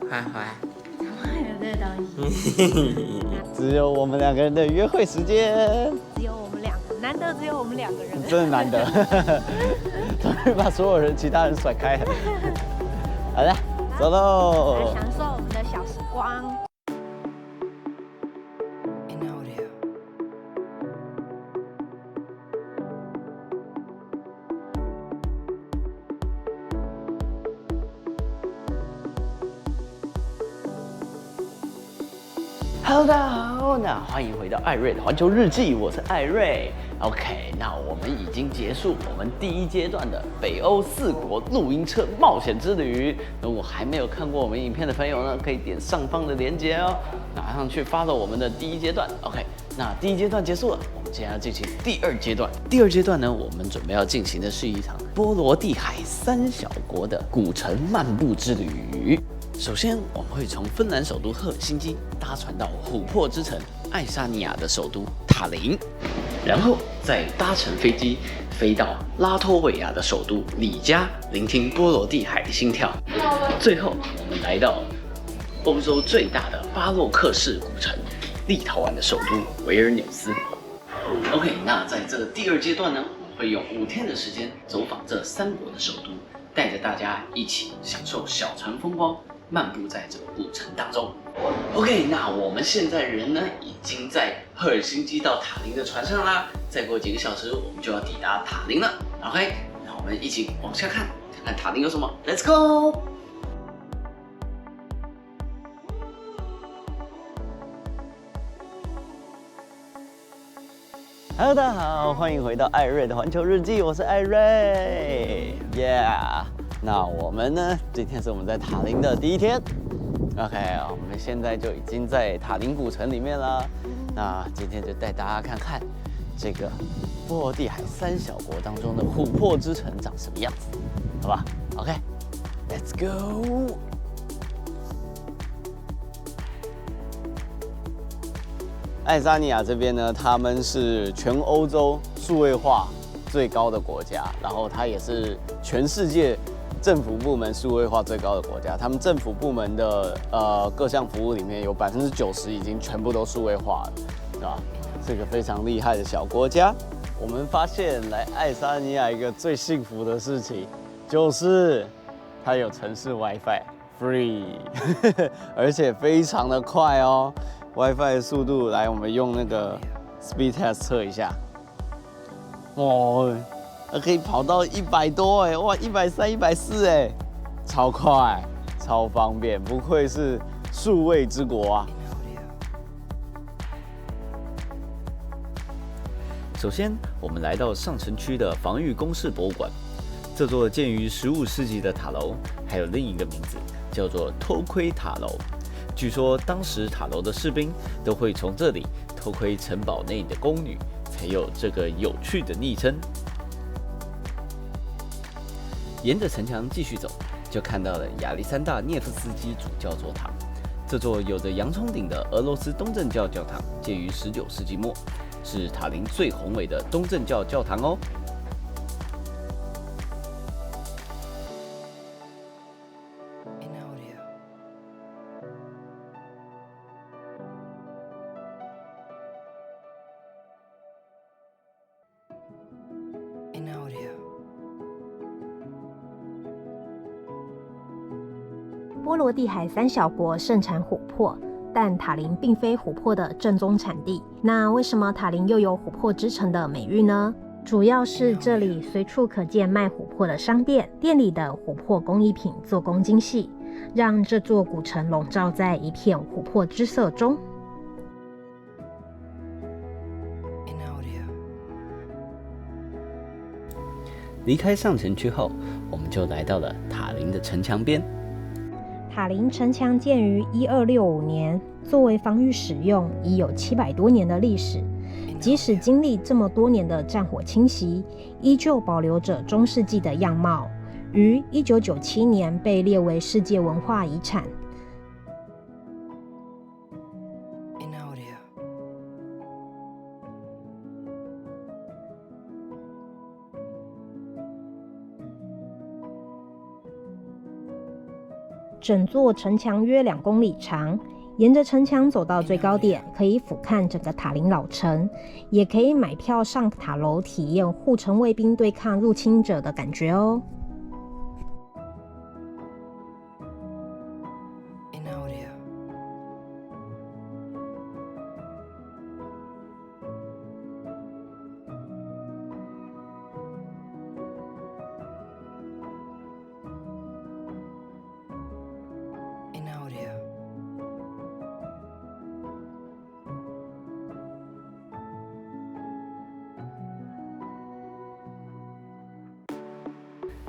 坏坏。怎么会有这东西？只有我们两个人的约会时间，只有我们两个，难得只有我们两个人。真的难得，终于把所有人其他人甩开了。好了，走喽！来享受我们的小时光。Hello， 大家好，那欢迎回到艾瑞的环球日记，我是艾瑞。OK， 那我们已经结束我们第一阶段的北欧4国露营车冒险之旅。如果还没有看过我们影片的朋友呢，可以点上方的链接哦，马上去 follow 我们的第一阶段。OK， 那第一阶段结束了，我们接下来进行第二阶段。第二阶段呢，我们准备要进行的是一场波罗的海3小国的古城漫步之旅。首先，我们会从芬兰首都赫尔辛基搭船到琥珀之城爱沙尼亚的首都塔林，然后再搭乘飞机飞到拉脱维亚的首都里加，聆听波罗的海的心跳。最后，我们来到欧洲最大的巴洛克式古城立陶宛的首都维尔纽斯。OK， 那在这第二阶段呢，我们会用5天的时间走访这3国的首都，带着大家一起享受小船风光。漫步在这个古城当中。OK， 那我们现在人呢，已经在赫尔辛基到塔林的船上啦。再过几个小时，我们就要抵达塔林了。OK， 那我们一起往下看，看看塔林有什么。Let's go！ Hello， 大家好，欢迎回到艾瑞的环球日记，我是艾瑞。Yeah。那我们呢？今天是我们在塔林的第一天。OK， 我们现在就已经在塔林古城里面了。那今天就带大家看看这个波罗的海3小国当中的琥珀之城长什么样子，好吧 ？OK，Let's go。爱沙尼亚这边呢，他们是全欧洲数位化最高的国家，然后它也是全世界政府部门数位化最高的国家，他们政府部门的各项服务里面有90%已经全部都数位化了，对吧？是个非常厉害的小国家。我们发现来爱沙尼亚一个最幸福的事情，就是它有城市 WiFi free， 而且非常的快哦。WiFi 的速度，来，我们用那个 speed test 测一下。哦。可以跑到100多哎，哇，130、140哎，超快，超方便，不愧是数位之国啊！首先，我们来到上城区的防御工事博物馆。这座建于15世纪的塔楼，还有另一个名字，叫做偷窥塔楼。据说当时塔楼的士兵都会从这里偷窥城堡内的宫女，才有这个有趣的昵称。沿着城墙继续走，就看到了亚历山大涅夫斯基主教座堂。这座有着洋葱顶的俄罗斯东正教教堂建于19世纪末，是塔林最宏伟的东正教教堂哦。波罗的海3小国盛产琥珀，但塔林并非琥珀的正宗产地。那为什么塔林又有琥珀之城的美誉呢？主要是这里随处可见卖琥珀的商店，店里的琥珀工艺品做工精细，让这座古城笼罩在一片琥珀之色中。离开上城区后，我们就来到了塔林的城墙边。塔林城墙建于1265年，作为防御使用，已有700多年的历史。即使经历这么多年的战火侵袭，依旧保留着中世纪的样貌，于1997年被列为世界文化遗产。整座城墙约2公里长，沿着城墙走到最高点，可以俯瞰整个塔林老城，也可以买票上塔楼体验护城卫兵对抗入侵者的感觉哦。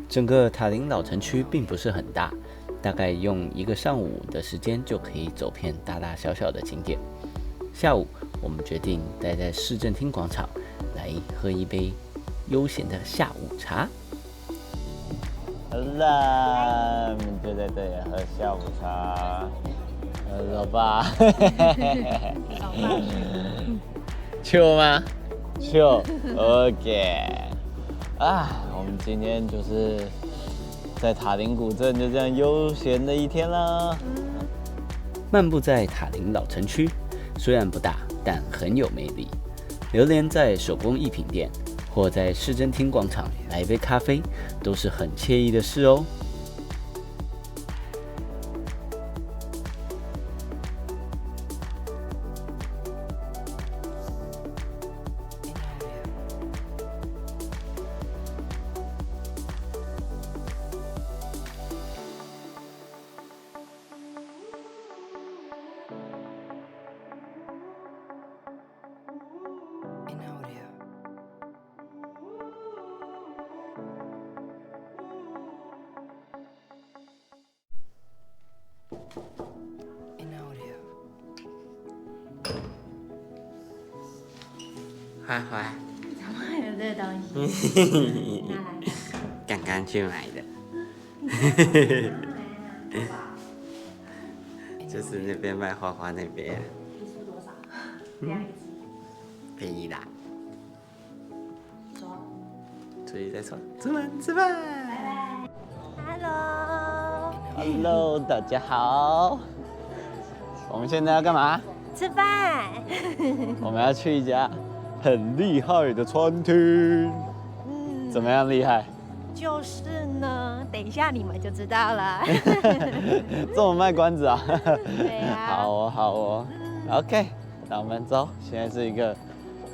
整个塔林老城区并不是很大，大概用1个上午的时间就可以走遍大大小小的景点。下午，我们决定待在市政厅广场，来喝一杯悠闲的下午茶。好啦，我们就在这里喝下午茶。老爸，秀吗？秀 ，OK。我们今天就是在塔林古镇就这样悠闲的一天啦。漫步在塔林老城区，虽然不大，但很有魅力。流连在手工艺品店，或在市政厅广场来一杯咖啡，都是很惬意的事哦。坏坏，怎么会有这个东西？拿来看。刚刚去买的，就是那边卖花花那边。一支多少？这样一支。便宜啦。走。出去再说，出门吃饭。Hello， 大家好。我们现在要干嘛？吃饭。我们要去一家很厉害的餐厅。怎么样厉害？就是呢，等一下你们就知道了。这么卖关子啊？对呀。好哦，好哦。OK， 那我们走。现在是一个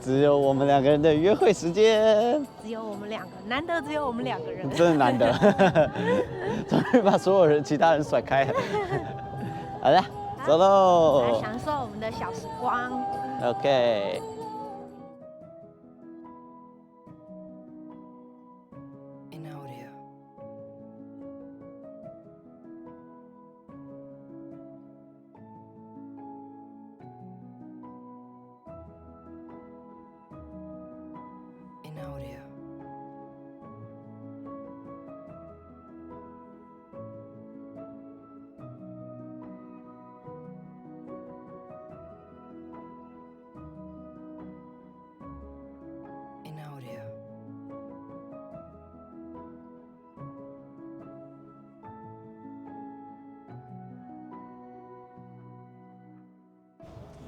只有我们2个人的约会时间。只有我们2个，难得只有我们2个人。真的难得，终于把所有其他人甩开了。好的，走喽。来享受我们的小时光。OK。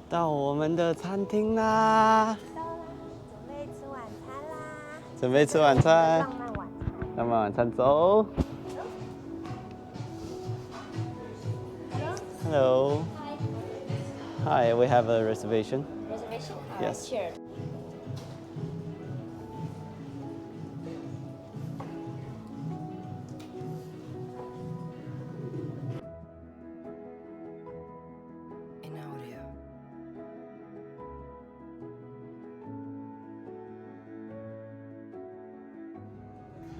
到我们的餐厅啦！到了，准备吃晚餐啦！准备吃晚餐，浪漫晚餐。浪漫晚餐走。Hello. Hi, we have a reservation. Reservation? Yes. Sure.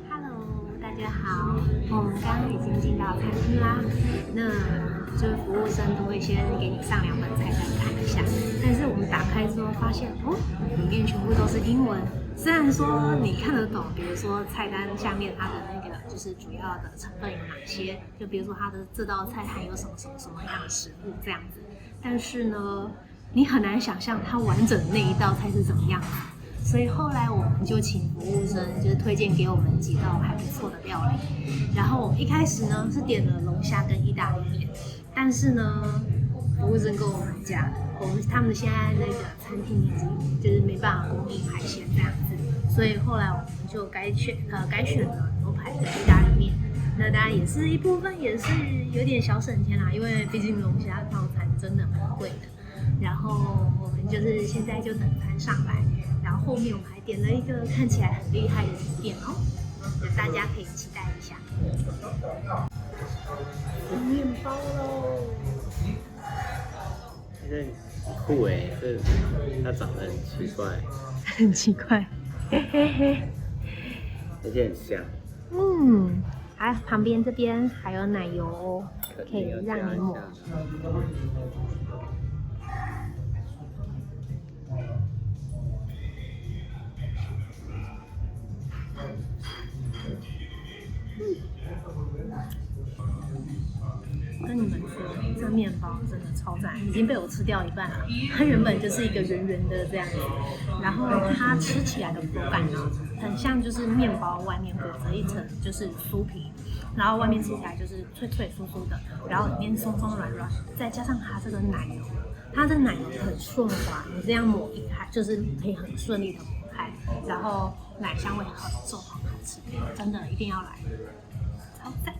Hello， 大家好，我们刚刚已经进到餐厅啦。那就是服务生都会先给你上2本菜单看一下，但是我们打开之后发现，里面全部都是英文。虽然说你看得懂，比如说菜单下面它的那个就是主要的成分有哪些，就比如说它的这道菜含有什么样的食物这样子，但是呢，你很难想象它完整的那一道菜是怎么样的。所以后来我们就请服务生就是推荐给我们几道还不错的料理。然后我们一开始呢是点了龙虾跟意大利面，但是呢服务生跟我们讲，他们现在那个餐厅已经就是没办法供应海鲜这样子，所以后来我们就改选了牛排跟意大利面。那当然也是一部分也是有点小省钱啦，因为毕竟龙虾套餐真的蛮贵的。然后我们就是现在就等餐上来，然后后面我们还点了一个看起来很厉害的鱼店哦，大家可以期待一下。面包喽，这酷哎，这它长得很奇怪，很奇怪，嘿嘿嘿，而且很香。还旁边这边还有奶油哦，可以让你抹。跟你们说，这面包真的超赞，已经被我吃掉一半了。它原本就是一个圆圆的这样子，然后它吃起来的口感呢，很像就是面包外面裹着一层就是酥皮，然后外面吃起来就是脆脆酥酥的，然后里面松松软软，再加上它这个奶油，它的奶油很顺滑，你这样抹一开就是可以很顺利的抹开，然后奶香味很重，很好吃，真的一定要来，超赞。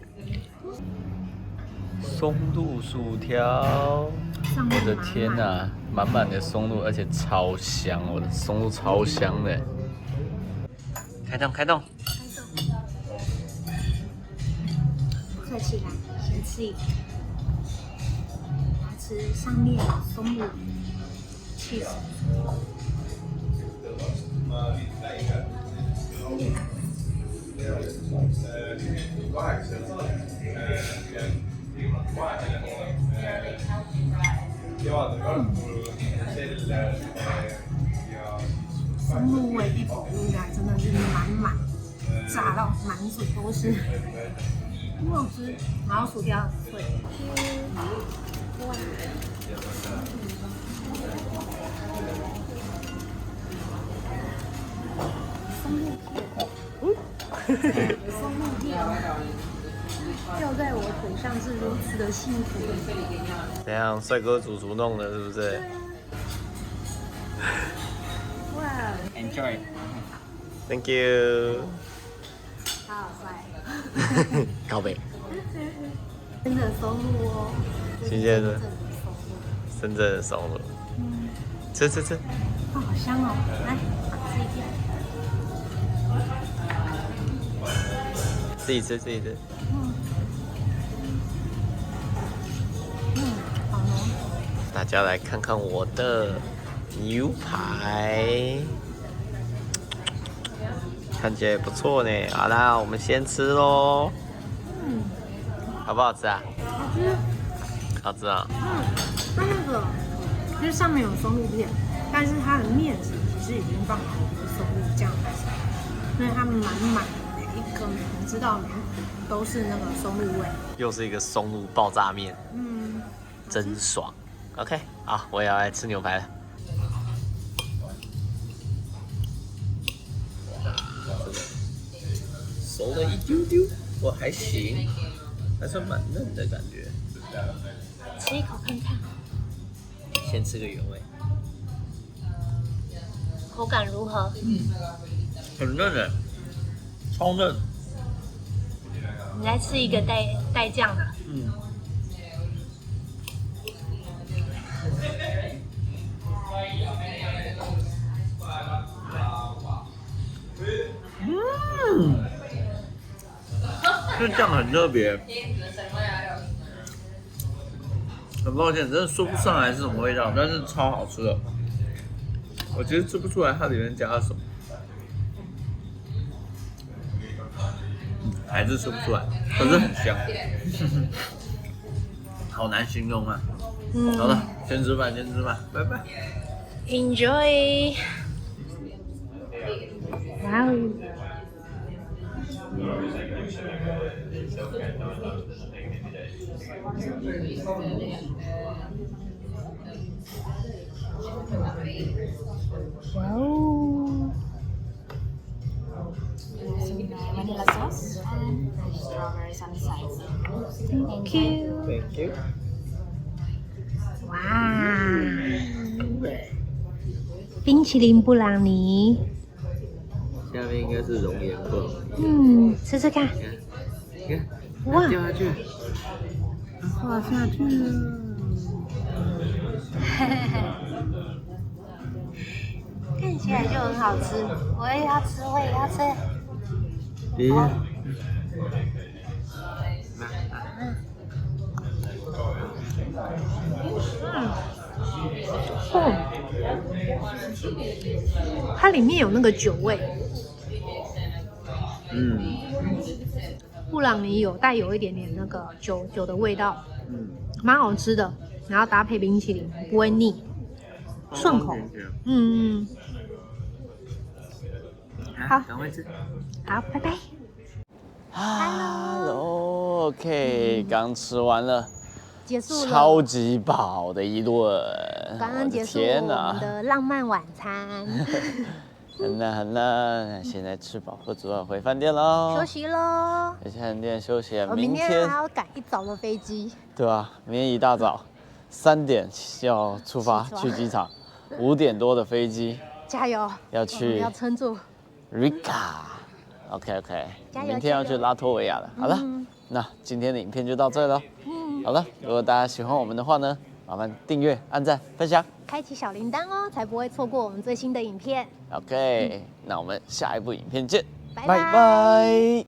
松露薯条，我的天哪，满满的松露，而且超香，我的松露超香的。开动，开动！不客气啦，先吃一个，来吃上面有松露起司。松露味一口入来，真的是满满，炸到满嘴都是，很好吃。然后薯条很脆，哇！松露片，松露片掉在我腿上是如此的幸福。怎样，帅哥主厨弄的，是不是？哇 Enjoy。Thank you。他好帅。靠北。真的松露哦。新鲜的。深圳的松露。吃吃吃。哦，好香哦！来，吃一片。自己吃，自己吃。好浓。大家来看看我的牛排，看起来不错呢。好啦，我们先吃喽。好不好吃啊？好吃。好吃啊。它那个就是上面有松露片，但是它的面其实已经放好的松露酱在上面，所以它满满的每一颗，你知道吗？都是那个松露味。又是一个松露爆炸面，真爽。OK， 好，我也要来吃牛排了。熟了一丢丢，我还行，还算蛮嫩的感觉。吃一口看看，先吃个原味，口感如何？很嫩的，超嫩。你来吃一个带酱的。这酱很特别，很抱歉，真的说不上来是什么味道，但是超好吃的。我其实吃不出来它里面加了什么，还是吃不出来，可是很香，好难形容啊。好了，先吃饭，拜拜。Enjoy。哇哦！哇哦！ vanilla sauce and strawberries on the sides. Thank you。 Thank you。哇，冰淇淋布朗尼，下面应该是熔岩布朗尼。嗯，吃吃看。你看，哇掉下去，滑下去了。看起来就很好吃，我也要吃，我也要吃。别，它里面有那个酒味，嗯布朗尼带有一点点那个酒的味道，嗯，蛮好吃的。然后搭配冰淇淋，不会腻，顺口。嗯，好赶快吃。好，拜拜。 Hello，OK，刚吃完了，结束了，超级饱的一顿。刚刚结束我天哪们的浪漫晚餐，很那，现在吃饱喝足了，回饭店喽。休息喽。回饭店休息，我明天天还要赶一早的飞机，对吧？明天一大早3点要出发起床去机场，5点多的飞机加油！我们要去要撑住。 Rica。OK， 加油明天要去拉脱维亚了。好了，那今天的影片就到这喽。好了，如果大家喜欢我们的话呢，麻烦订阅、按赞、分享。开启小铃铛哦，才不会错过我们最新的影片。OK，那我们下一部影片见，拜拜拜